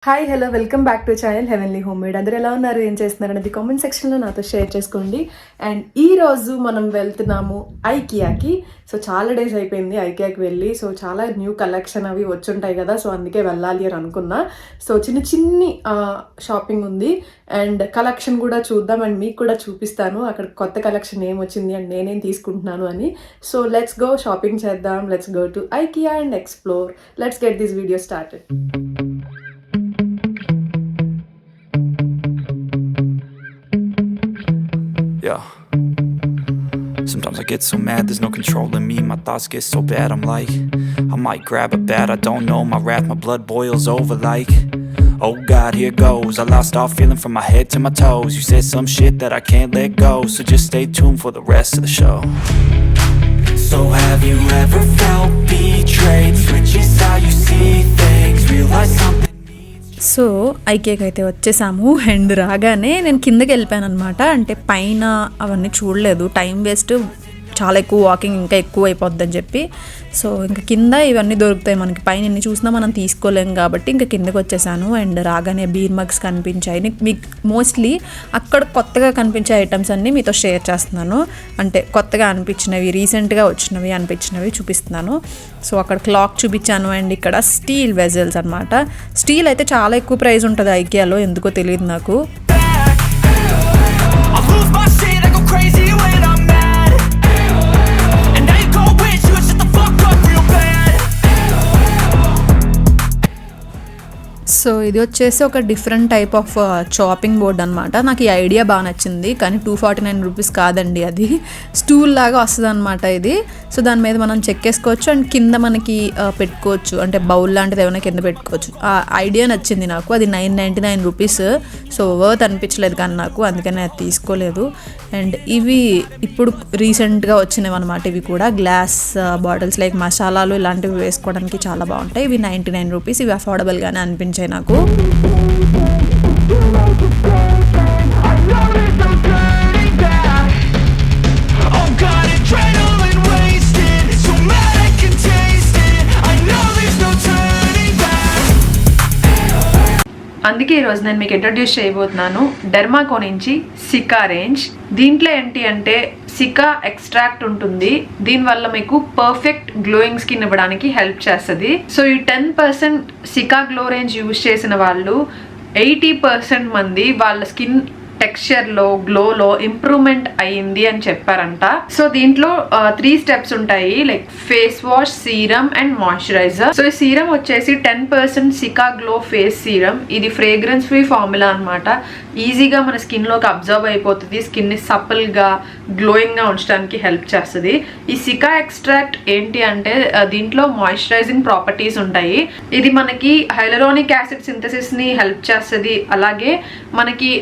Hi hello welcome back to channel heavenly home made. అందరూ ఎలా ఉన్నారు, ఏం చేస్తున్నారు అనేది కామెంట్ సెక్షన్లో నాతో షేర్ చేసుకోండి. అండ్ ఈ రోజు మనం వెళ్తున్నాము ఐకియాకి. సో చాలా డేస్ అయిపోయింది ఐకియాకి వెళ్ళి. సో చాలా న్యూ కలెక్షన్ అవి వచ్చుంటాయి కదా, సో అందుకే వెళ్ళాలి అని అనుకున్నా. సో చిన్ని షాపింగ్ ఉంది అండ్ కలెక్షన్ కూడా చూద్దాం అండ్ మీకు కూడా చూపిస్తాను అక్కడ కొత్త కలెక్షన్ ఏమొచ్చింది అండ్ నేనేం తీసుకుంటున్నాను అని. సో లెట్స్ గో షాపింగ్ చేద్దాం. Let's go to IKEA and explore. Let's get this video started. Yeah. Sometimes I get so mad, there's no controlling me. My thoughts get so bad, I'm like, I might grab a bat, I don't know. My wrath, my blood boils over like, oh God, here goes. I lost all feeling from my head to my toes. You said some shit that I can't let go, so just stay tuned for the rest of the show. So have you ever felt betrayed? Switches how you see things, realize something. So ఐకేకి అయితే వచ్చేసాము and రాగానే నేను కిందకి వెళ్ళిపోయాను అనమాట. అంటే పైన అవన్నీ చూడలేదు, టైం వేస్ట్, చాలా ఎక్కువ వాకింగ్ ఇంకా ఎక్కువ అయిపోద్ది అని చెప్పి. సో ఇంకా కింద ఇవన్నీ దొరుకుతాయి మనకి, పైన ఎన్ని చూసినా మనం తీసుకోలేం కాబట్టి ఇంకా కిందకి వచ్చేసాను. అండ్ రాగానే బీర్ మగ్స్ కనిపించాయి. మీకు మోస్ట్లీ అక్కడ కొత్తగా కనిపించే ఐటమ్స్ అన్నీ మీతో షేర్ చేస్తున్నాను. అంటే కొత్తగా అనిపించినవి, రీసెంట్గా వచ్చినవి అనిపించినవి చూపిస్తున్నాను. సో అక్కడ క్లాక్ చూపించాను అండ్ ఇక్కడ స్టీల్ వెజల్స్ అనమాట. స్టీల్ అయితే చాలా ఎక్కువ ప్రైస్ ఉంటుంది ఐకియాలో, ఎందుకో తెలియదు నాకు. సో ఇది వచ్చేసి ఒక different type of chopping board అనమాట. నాకు ఈ ఐడియా బాగా నచ్చింది, కానీ 249 రూపీస్ కాదండి, అది స్టూల్ లాగా వస్తుంది అనమాట ఇది. సో దాని మీద మనం చెక్కేసుకోవచ్చు అండ్ కింద మనకి పెట్టుకోవచ్చు, అంటే బౌల్ లాంటిది ఏమైనా కింద పెట్టుకోవచ్చు. ఆ ఐడియా నచ్చింది నాకు. అది 999 రూపీస్. సో వర్త్ అనిపించలేదు కానీ నాకు, అందుకని అది తీసుకోలేదు. అండ్ ఇవి ఇప్పుడు రీసెంట్గా వచ్చినవి అనమాట. ఇవి కూడా గ్లాస్ బాటిల్స్, లైక్ మసాలాలు ఇలాంటివి వేసుకోవడానికి చాలా బాగుంటాయి. ఇవి 99 రూపీస్. ఇవి అఫోర్డబుల్గానే అనిపించాయి నాకు. అందుకే ఈరోజు నేను మీకు ఇంట్రడ్యూస్ చేయబోతున్నాను డెర్మాకో నుంచి సికా రేంజ్. దీంట్లో ఏంటి అంటే సికా ఎక్స్ట్రాక్ట్ ఉంటుంది. దీనివల్ల మీకు పర్ఫెక్ట్ గ్లోయింగ్ స్కిన్ ఇవ్వడానికి హెల్ప్ చేస్తుంది. సో ఈ 10% సికా గ్లో రేంజ్ యూజ్ చేసిన వాళ్ళు 80% మంది వాళ్ళ స్కిన్ టెక్స్చర్లో, గ్లోలో ఇంప్రూవ్మెంట్ అయ్యింది అని చెప్పారంట. సో దీంట్లో 3 స్టెప్స్ ఉంటాయి, like face wash, serum and moisturiser. So ఈ సీరం వచ్చేసి 10% సికా గ్లో ఫేస్ సీరం. ఇది ఫ్రేగ్రెన్స్ ఫ్రీ ఫార్ములా అనమాట. ఈజీగా మన స్కిన్లోకి అబ్జర్వ్ అయిపోతుంది. స్కిన్ని సపల్గా, గ్లోయింగ్గా ఉంచడానికి హెల్ప్ చేస్తుంది. ఈ సికా ఎక్స్ట్రాక్ట్ ఏంటి అంటే దీంట్లో మాయిశ్చరైజింగ్ ప్రాపర్టీస్ ఉంటాయి. ఇది మనకి హైలరానిక్ యాసిడ్ సింథసిస్ని హెల్ప్ చేస్తుంది. అలాగే మనకి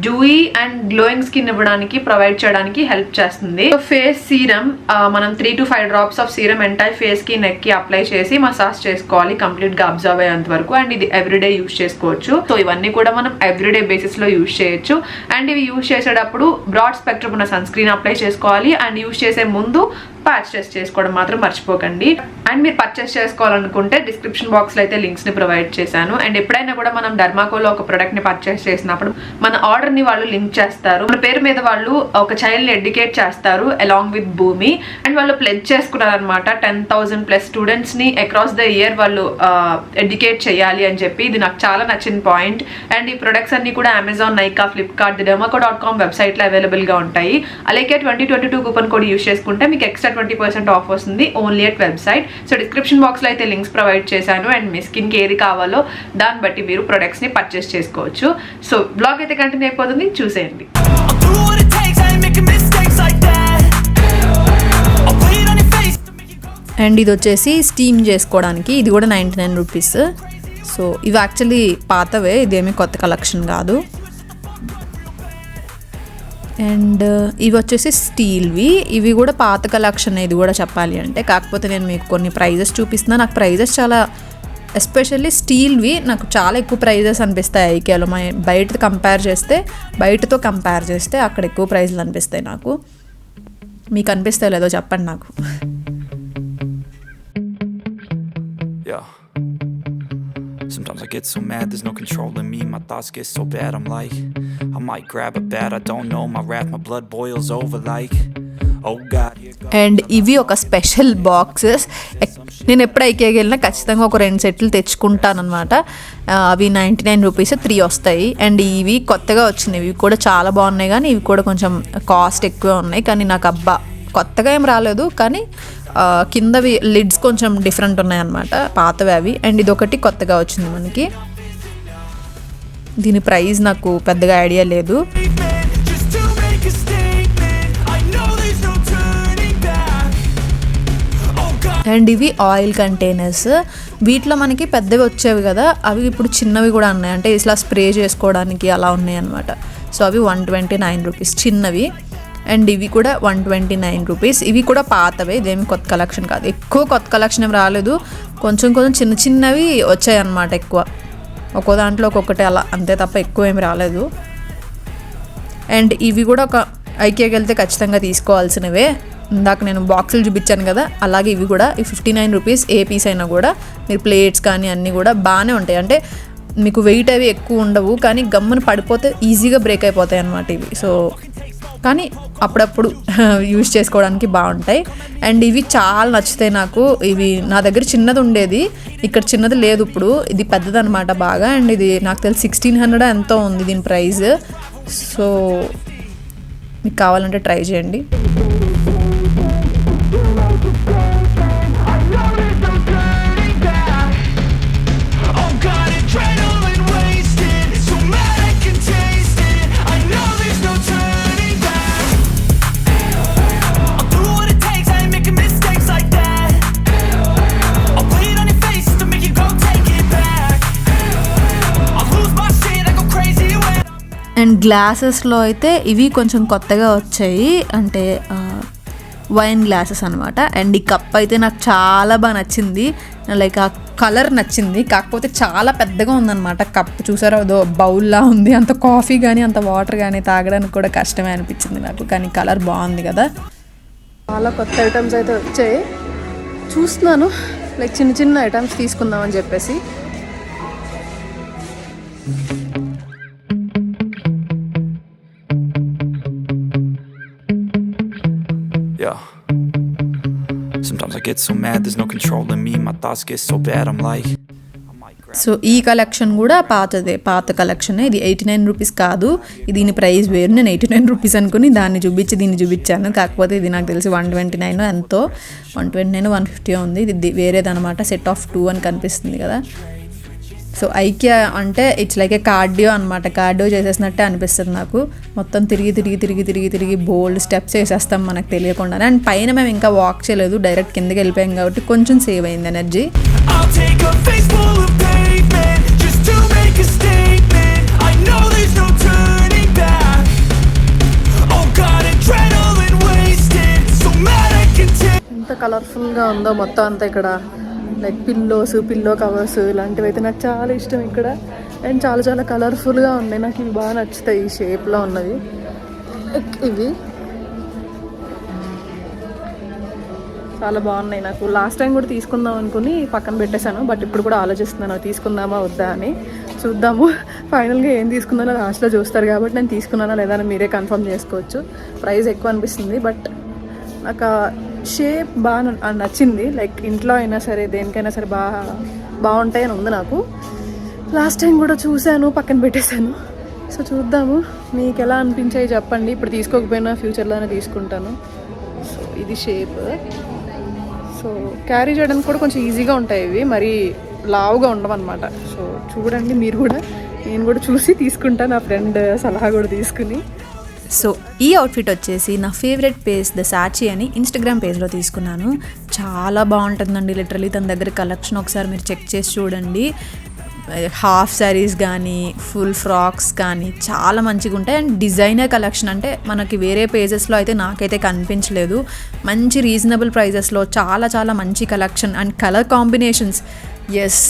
డ్యూయీ అండ్ గ్లోయింగ్ స్కిన్ ఇవ్వడానికి, ప్రొవైడ్ చేయడానికి హెల్ప్ చేస్తుంది. సో ఫేస్ సీరం మనం 3 to 5 drops of serum entire face కి, నెక్ కి అప్లై చేసి మసాజ్ చేసుకోవాలి కంప్లీట్ గా అబ్జర్వ్ అయ్యేంత వరకు. అండ్ ఇది ఎవ్రీడే యూజ్ చేసుకోవచ్చు. సో ఇవన్నీ కూడా మనం ఎవ్రీడే బేసిస్ లో యూజ్ చేయొచ్చు. అండ్ ఇవి యూజ్ చేసేటప్పుడు బ్రాడ్ స్పెక్ట్రమ్ ఉన్న సన్ స్క్రీన్ అప్లై చేసుకోవాలి. అండ్ యూజ్ చేసే ముందు ప్యాచ్ టెస్ట్ చేసుకోవడం మాత్రం మర్చిపోకండి. అండ్ మీరు పర్చేస్ చేసుకోవాలనుకుంటే డిస్క్రిప్షన్ బాక్స్ లో అయితే లింక్స్ ని ప్రొవైడ్ చేశాను. అండ్ ఎప్పుడైనా కూడా మనం డెర్మాకోలో ఒక ప్రొడక్ట్ ని పర్చేస్ చేసినప్పుడు మన ఆర్డర్ ని వాళ్ళు లింక్ చేస్తారు. మన పేరు మీద వాళ్ళు ఒక చైల్డ్ ని ఎడ్యుకేట్ చేస్తారు అలాంగ్ విత్ భూమి. అండ్ వాళ్ళు ప్లెడ్జ్ చేసుకున్నారు అనమాట 10,000+ స్టూడెంట్స్ ని అక్రాస్ ద ఇయర్ వాళ్ళు ఎడ్యుకేట్ చేయాలి అని చెప్పి. ఇది నాకు చాలా నచ్చిన పాయింట్. అండ్ ఈ ప్రొడక్ట్స్ అన్ని కూడా Amazon, Nykaa, Flipkart, dermaco.com website లో అవైలబుల్ గా ఉంటాయి. అలాగే 2022 కూపన్ కోడ్ యూజ్ చేసుకుంటే మీకు ఎక్స్ట్రా 20% ఆఫ్ వస్తుంది only at website. So description box లో అయితే లింక్స్ ప్రొవైడ్ చేశాను. అండ్ మీ స్కిన్ కి ఏది కావాలో దాన్ని బట్టి మీరు ప్రొడక్ట్స్ ని పర్చేస్ చేసుకోవచ్చు. సో బ్లాగ్ అయితే కంటిన్యూ అయిపోతుంది, చూసేయండి. అండ్ ఇది వచ్చేసి స్టీమ్ చేసుకోవడానికి. ఇది కూడా 99 రూపీస్. సో ఇవి యాక్చువల్లీ పాతవే, ఇదేమీ కొత్త కలెక్షన్ కాదు. అండ్ ఇవి వచ్చేసి స్టీల్వి. ఇవి కూడా పాత కలెక్షన్, ఇది కూడా చెప్పాలి అంటే. కాకపోతే నేను మీకు కొన్ని ప్రైజెస్ చూపిస్తున్నా. నాకు ప్రైజెస్ చాలా, ఎస్పెషల్లీ స్టీల్వి నాకు చాలా ఎక్కువ ప్రైజెస్ అనిపిస్తాయి ఐకియాలో. బయటతో కంపేర్ చేస్తే అక్కడ ఎక్కువ ప్రైజ్లు అనిపిస్తాయి నాకు. మీకు అనిపిస్తాయి లేదో చెప్పండి నాకు. get so mad, there's no controlling me. My thoughts get so bad, I'm like, I might grab a bat, I don't know. My wrath, my blood boils over like, oh God. And ఇవి ఒక special boxes. నేను ఎప్పుడు ఐకియాకి వెళ్ళినా ఖచ్చితంగా ఒక 2 సెట్లు తెచ్చుకుంటానమాట. అవి 99 rupees 3 వస్తాయి. అండ్ ఇవి కొత్తగా వచ్చినాయి, ఇవి కూడా చాలా బాగున్నాయి, కానీ ఇవి కూడా కొంచెం కాస్ట్ ఎక్కువే ఉన్నాయి. కానీ నాకు అబ్బా కొత్తగా ఏం రాలేదు, కానీ కిందవి లిడ్స్ కొంచెం డిఫరెంట్ ఉన్నాయన్నమాట, పాతవి అవి. అండ్ ఇదొకటి కొత్తగా వచ్చింది మనకి. దీని ప్రైస్ నాకు పెద్దగా ఐడియా లేదు. అండ్ ఇవి ఆయిల్ కంటైనర్స్. వీటిలో మనకి పెద్దవి వచ్చేవి కదా, అవి ఇప్పుడు చిన్నవి కూడా ఉన్నాయి, అంటే ఇట్లా స్ప్రే చేసుకోవడానికి అలా ఉన్నాయి అన్నమాట. సో అవి 129 రూపీస్ చిన్నవి. అండ్ ఇవి కూడా 129 రూపీస్. ఇవి కూడా పాతవే, ఇదేమి కొత్త కలెక్షన్ కాదు, ఎక్కువ కొత్త కలెక్షన్ ఏం రాలేదు, కొంచెం కొంచెం చిన్న చిన్నవి వచ్చాయి అన్నమాట. ఎక్కువ ఒక్కో దాంట్లో ఒక్కొక్కటి అలా అంతే తప్ప ఎక్కువ ఏమి రాలేదు. అండ్ ఇవి కూడా ఒక ఐకియాకి వెళ్తే ఖచ్చితంగా తీసుకోవాల్సినవే. ఇందాక నేను బాక్సులు చూపించాను కదా, అలాగే ఇవి కూడా 59 రూపీస్ ఏ పీస్ అయినా కూడా. మీరు ప్లేట్స్ కానీ అన్నీ కూడా బాగానే ఉంటాయి, అంటే మీకు వెయిట్ అవి ఎక్కువ ఉండవు, కానీ గమ్మున పడిపోతే ఈజీగా బ్రేక్ అయిపోతాయి అన్నమాట ఇవి. సో కానీ అప్పుడప్పుడు యూజ్ చేసుకోవడానికి బాగుంటాయి. అండ్ ఇవి చాలా నచ్చుతాయి నాకు. ఇవి నా దగ్గర చిన్నది ఉండేది, ఇక్కడ చిన్నది లేదు, ఇప్పుడు ఇది పెద్దది అనమాట బాగా. అండ్ ఇది నాకు తెలిసి 1600 ఎంతో ఉంది దీని ప్రైస్. సో మీకు కావాలంటే ట్రై చేయండి. అండ్ గ్లాసెస్లో అయితే ఇవి కొంచెం కొత్తగా వచ్చాయి, అంటే వైన్ గ్లాసెస్ అనమాట. అండ్ ఈ కప్ అయితే నాకు చాలా బాగా నచ్చింది, లైక్ ఆ కలర్ నచ్చింది, కాకపోతే చాలా పెద్దగా ఉందన్నమాట కప్. చూసారా, అదో బౌల్లా ఉంది, అంత కాఫీ కానీ అంత వాటర్ కానీ తాగడానికి కూడా కష్టమే అనిపించింది నాకు, కానీ కలర్ బాగుంది కదా. చాలా కొత్త ఐటమ్స్ అయితే వచ్చాయి, చూస్తున్నాను, లైక్ చిన్న చిన్న ఐటమ్స్ తీసుకుందామని చెప్పేసి. Yeah. Sometimes I get so mad, there's no controlling me. My thoughts get so bad, I'm like, I might grab. So ఈ కలెక్షన్ కూడా పాతదే, పాత కలెక్షనే. ఇది 89 రూపీస్ కాదు, దీని ప్రైస్ వేరు. నేను 89 రూపీస్ అనుకుని దాన్ని చూపించి దీన్ని చూపించాను, కాకపోతే ఇది నాకు తెలిసి 129 ఎంతో, 129 150 ఉంది. ఇది వేరేదనమాట, సెట్ ఆఫ్ 2 అని కనిపిస్తుంది కదా. సో ఐకియా అంటే ఇట్స్ లైక్ ఏ కార్డియో అనమాట, కార్డియో చేసేసినట్టే అనిపిస్తుంది నాకు. మొత్తం తిరిగి తిరిగి తిరిగి తిరిగి తిరిగి బోల్డ్ స్టెప్స్ వేసేస్తాం మనకు తెలియకుండానే. అండ్ పైన మేము ఇంకా వాక్ చేయలేదు, డైరెక్ట్ కిందకి వెళ్ళిపోయాం కాబట్టి కొంచెం సేవ్ అయింది ఎనర్జీ. ఎంత కలర్ఫుల్గా ఉందో మొత్తం అంతా ఇక్కడ, లైక్ పిల్లో కవర్స్ ఇలాంటివి అయితే నాకు చాలా ఇష్టం ఇక్కడ. అండ్ చాలా చాలా కలర్ఫుల్గా ఉన్నాయి, నాకు ఇవి బాగా నచ్చుతాయి, ఈ షేప్లో ఉన్నవి. ఇవి చాలా బాగున్నాయి, నాకు లాస్ట్ టైం కూడా తీసుకుందాం అనుకుని పక్కన పెట్టేశాను, బట్ ఇప్పుడు కూడా ఆలోచిస్తున్నాను తీసుకుందామా వద్దా అని. చూద్దాము, ఫైనల్గా ఏం తీసుకుందానో లాస్ట్లో చూస్తారు కాబట్టి నేను తీసుకున్నానా లేదా అని మీరే కన్ఫర్మ్ చేసుకోవచ్చు. ప్రైస్ ఎక్కువ అనిపిస్తుంది, బట్ నాకు షేప్ బాగా నచ్చింది, లైక్ ఇంట్లో అయినా సరే దేనికైనా సరే బాగుంటాయి అని ఉంది నాకు. లాస్ట్ టైం కూడా చూశాను, పక్కన పెట్టేశాను. సో చూద్దాము, మీకు ఎలా అనిపించాయి చెప్పండి. ఇప్పుడు తీసుకోకపోయినా ఫ్యూచర్లోనే తీసుకుంటాను. సో ఇది షేప్, సో క్యారీ చేయడానికి కూడా కొంచెం ఈజీగా ఉంటాయి ఇవి, మరి లావుగా ఉండవన్నమాట. సో చూడండి మీరు కూడా, నేను కూడా చూసి తీసుకుంటాను, నా ఫ్రెండ్ సలహా కూడా తీసుకుని. సో ఈ అవుట్ఫిట్ వచ్చేసి నా ఫేవరెట్ పేజ్ ద సాచి అని ఇన్స్టాగ్రామ్ పేజ్లో తీసుకున్నాను. చాలా బాగుంటుందండి, లిటరలీ తన దగ్గర కలెక్షన్ ఒకసారి మీరు చెక్ చేసి చూడండి. హాఫ్ శారీస్ కానీ ఫుల్ ఫ్రాక్స్ కానీ చాలా మంచిగా ఉంటాయి. అండ్ డిజైనర్ కలెక్షన్ అంటే మనకి వేరే పేజెస్లో అయితే నాకైతే కనిపించలేదు. మంచి రీజనబుల్ ప్రైజెస్లో చాలా చాలా మంచి collection and colour combinations. Yes,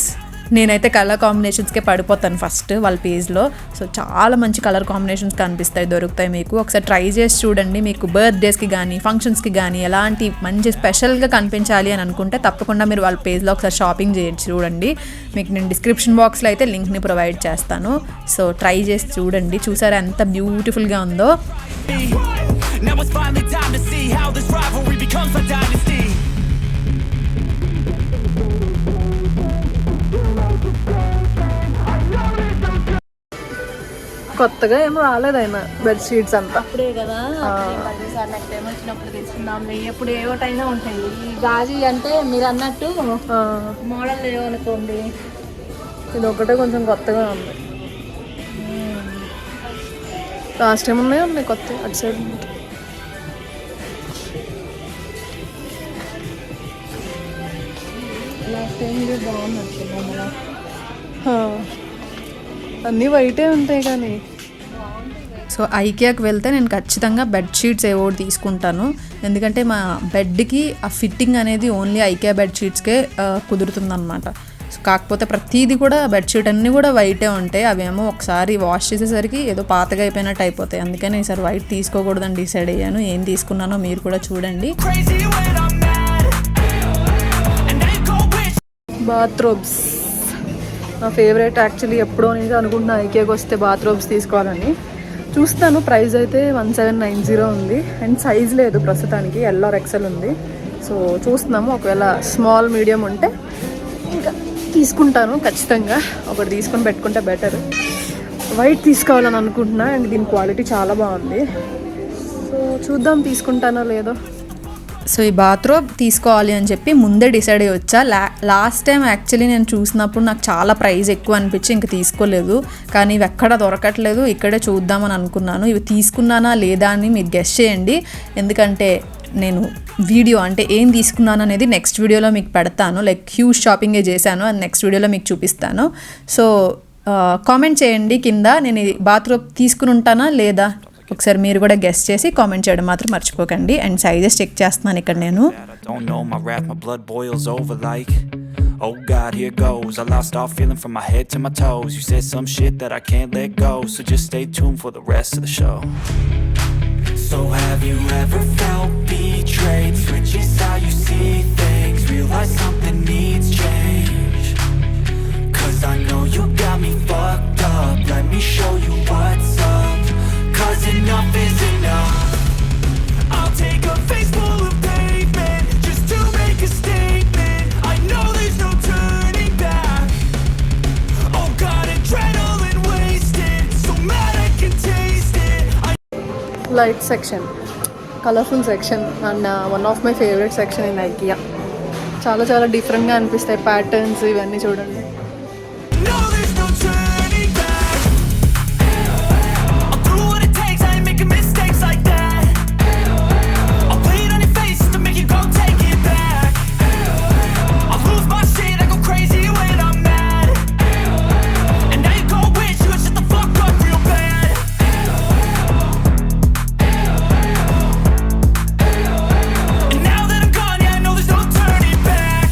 నేనైతే కలర్ కాంబినేషన్స్కే పడిపోతాను ఫస్ట్ వాళ్ళ పేజ్లో. సో చాలా మంచి కలర్ కాంబినేషన్స్ కనిపిస్తాయి, దొరుకుతాయి మీకు. ఒకసారి ట్రై చేసి చూడండి. మీకు బర్త్డేస్కి కానీ ఫంక్షన్స్కి కానీ ఎలాంటి మంచి స్పెషల్గా కనిపించాలి అని అనుకుంటే తప్పకుండా మీరు వాళ్ళ పేజ్లో ఒకసారి షాపింగ్ చేసి చూడండి. మీకు నేను డిస్క్రిప్షన్ బాక్స్లో అయితే లింక్ని ప్రొవైడ్ చేస్తాను. సో ట్రై చేసి చూడండి. చూసారా ఎంత బ్యూటిఫుల్గా ఉందో. Now it's finally time to see how this rivalry becomes a dynasty. కొత్తగా ఏం రాలేదైనా బెడ్షీట్స్ అంతా. అప్పుడే కదా నాకు టైం వచ్చినప్పుడు తీసుకుందాం. ఎప్పుడు ఏవో టైంలో ఉంటాయి. ఈ గాజీ అంటే మీరు అన్నట్టు మోడల్ ఏమనుకోండి, ఇది ఒకటే కొంచెం కొత్తగా ఉంది. లాస్ట్ టైం ఉన్నాయి కొత్త అటు సైడ్. లాస్ట్ టైం బాగుంది. అన్నీ వైటే ఉంటాయి కానీ. సో ఐకియాకి వెళ్తే నేను ఖచ్చితంగా బెడ్షీట్స్ ఏవో తీసుకుంటాను. ఎందుకంటే మా బెడ్కి ఆ ఫిట్టింగ్ అనేది ఓన్లీ ఐకియా బెడ్షీట్స్కే కుదురుతుందన్నమాట. సో కాకపోతే ప్రతిదీ కూడా బెడ్షీట్ అన్నీ కూడా వైటే ఉంటాయి. అవేమో ఒకసారి వాష్ చేసేసరికి ఏదో పాతగా అయిపోయినట్టు అయిపోతాయి. అందుకని ఈసారి వైట్ తీసుకోకూడదని డిసైడ్ అయ్యాను. ఏం తీసుకున్నానో మీరు కూడా చూడండి. బాత్రూమ్స్ నా ఫేవరెట్. యాక్చువల్లీ ఎప్పుడో నేను అనుకుంటున్నా ఐకియాకి వస్తే బాత్రూమ్స్ తీసుకోవాలని. చూస్తాను. ప్రైస్ అయితే 1790 ఉంది. అండ్ సైజ్ లేదు ప్రస్తుతానికి, ఎల్ఆర్ ఎక్సెల్ ఉంది. సో చూస్తున్నాము. ఒకవేళ స్మాల్ మీడియం ఉంటే ఇంకా తీసుకుంటాను ఖచ్చితంగా. ఒకటి తీసుకొని పెట్టుకుంటే బెటర్. వైట్ తీసుకోవాలని అనుకుంటున్నా. అండ్ దీని క్వాలిటీ చాలా బాగుంది. సో చూద్దాం తీసుకుంటానో లేదో. సో ఈ బాత్రూమ్ తీసుకోవాలి అని చెప్పి ముందే డిసైడ్ అయ్యి వచ్చా. లాస్ట్ టైం యాక్చువల్లీ నేను చూసినప్పుడు నాకు చాలా ప్రైస్ ఎక్కువ అనిపించి ఇంక తీసుకోలేదు. కానీ ఇవి ఎక్కడ దొరకట్లేదు. ఇక్కడే చూద్దామని అనుకున్నాను. ఇవి తీసుకున్నానా లేదా అని మీరు గెస్ చేయండి. ఎందుకంటే నేను వీడియో అంటే ఏం తీసుకున్నాను అనేది నెక్స్ట్ వీడియోలో మీకు పెడతాను. లైక్ హ్యూజ్ షాపింగే చేశాను, అది నెక్స్ట్ వీడియోలో మీకు చూపిస్తాను. సో కామెంట్ చేయండి కింద, నేను ఈ బాత్రూమ్ తీసుకుని ఉంటానా లేదా. ఒకసారి మీరు కూడా గెస్ చేసి కామెంట్ చేయడం మాత్రం మర్చిపోకండి. అండ్ సైజెస్ చెక్ చేస్తున్నాను ఇక్కడ నేను. Oh God, here goes. I lost all feeling from my head to my toes. You said some shit that I can't let go, so just stay tuned for the rest of the show. So have you ever felt betrayed? Switches how you see things. Realize something needs change. 'Cause I know you got me fucked up. Let me show you what's up. 'Cause enough is enough. I'll take a face full of pavement just to make a statement. I know there's no turning back. Oh God, adrenaline wasted. So mad I can taste it. Light section, colourful section and one of my favourite section in IKEA. చాలా చాలా డిఫరెంట్గా అనిపిస్తాయి patterns ఇవన్నీ చూడండి. No, there's no turning back. I'll do what it takes. I ain't making mistakes like that. I'll play it on your face to make you go take it back. I'll lose my shit. I go crazy when I'm mad. And now you go wish you would shut the fuck up real bad. And now that I'm gone, yeah, I know there's no turning back.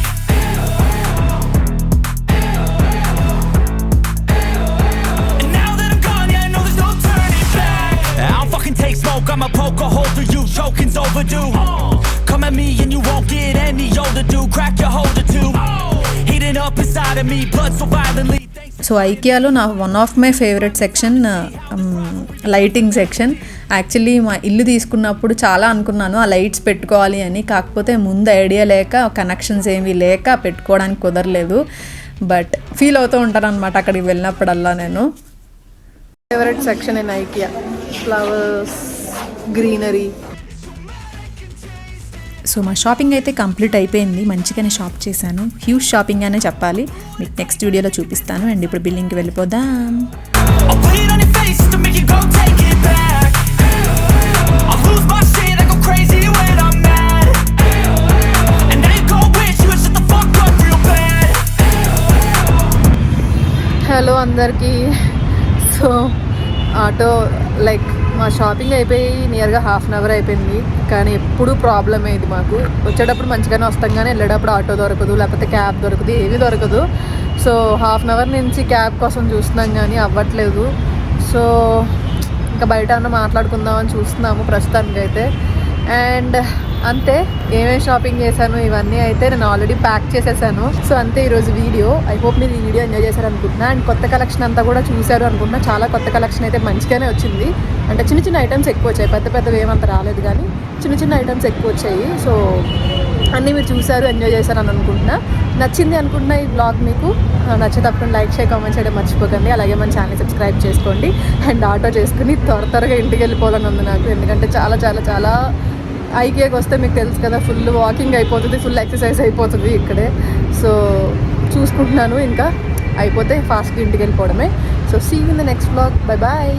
And now that I'm gone, yeah, I know there's no turning back. I'll fucking take smoke, I'ma poke a hole through you. Choking's overdue. Come at me and you won't get any older, dude. Crack your holder too. Heating up inside of me, blood so violently. So ఐకియాలో నా one of my favourite section lighting section. Actually మా ఇల్లు తీసుకున్నప్పుడు చాలా అనుకున్నాను ఆ lights పెట్టుకోవాలి అని. కాకపోతే ముందు ఐడియా లేక, కనెక్షన్స్ ఏమీ లేక పెట్టుకోవడానికి కుదరలేదు. బట్ ఫీల్ అవుతూ ఉంటాను అనమాట అక్కడికి వెళ్ళినప్పుడల్లా నేను. Favourite section in IKEA, flowers, greenery. So మా షాపింగ్ అయితే కంప్లీట్ అయిపోయింది. మంచిగానే షాప్ చేశాను. హ్యూజ్ షాపింగ్ అనే చెప్పాలి. మీకు నెక్స్ట్ వీడియోలో చూపిస్తాను. అండ్ ఇప్పుడు బిల్లింగ్కి వెళ్ళిపోదాం. I'll play it on your face to make you go take it back. I'll lose my shit. I go crazy when I'm mad. And now you go wish you would shut the fuck up real bad. Hello అందరికీ. So auto like మా shopping అయిపోయి నియర్గా half an hour అయిపోయింది. కానీ ఎప్పుడు ప్రాబ్లమే ఇది మాకు. వచ్చేటప్పుడు మంచిగానే వస్తాం కానీ వెళ్ళేటప్పుడు ఆటో దొరకదు, లేకపోతే క్యాబ్ దొరకదు, ఏమీ దొరకదు. సో హాఫ్ అన్ అవర్ నుంచి క్యాబ్ కోసం చూస్తున్నాం కానీ అవ్వట్లేదు. సో ఇంకా బయట అన్న మాట్లాడుకుందామని చూస్తున్నాము ప్రస్తుతానికైతే. అండ్ అంతే, ఏమేమి షాపింగ్ చేశాను ఇవన్నీ అయితే నేను ఆల్రెడీ ప్యాక్ చేసేసాను. సో అంతే ఈరోజు వీడియో. ఐ హోప్ మీరు ఈ వీడియో ఎంజాయ్ చేశారు అనుకుంటున్నా. అండ్ కొత్త కలెక్షన్ అంతా కూడా చూశారు అనుకుంటున్నా. చాలా కొత్త కలెక్షన్ అయితే మంచిగానే వచ్చింది. అంటే చిన్న చిన్న ఐటమ్స్ ఎక్కువ వచ్చాయి, పెద్ద పెద్దవి ఏమంత రాలేదు కానీ చిన్న చిన్న ఐటమ్స్ ఎక్కువ వచ్చాయి. సో అన్నీ మీరు చూశారు, ఎంజాయ్ చేశారు అని అనుకుంటున్నా. నచ్చింది అనుకుంటున్నా ఈ బ్లాగ్ మీకు. నచ్చితే తప్పకుండా లైక్ చేయ, కామెంట్ చేయడం మర్చిపోకండి. అలాగే మన ఛానల్ని సబ్స్క్రైబ్ చేసుకోండి. అండ్ ఆటో చేసుకుని త్వరగా ఇంటికి వెళ్ళిపోవాలని ఉంది నాకు. ఎందుకంటే చాలా చాలా చాలా ఐకేకి వస్తే మీకు తెలుసు కదా, ఫుల్ వాకింగ్ అయిపోతుంది, ఫుల్ ఎక్సర్సైజ్ అయిపోతుంది ఇక్కడే. సో చూసుకుంటున్నాను, ఇంకా అయిపోతే ఫాస్ట్గా ఇంటికి వెళ్ళిపోవడమే. So see you in the next blog. Bye bye.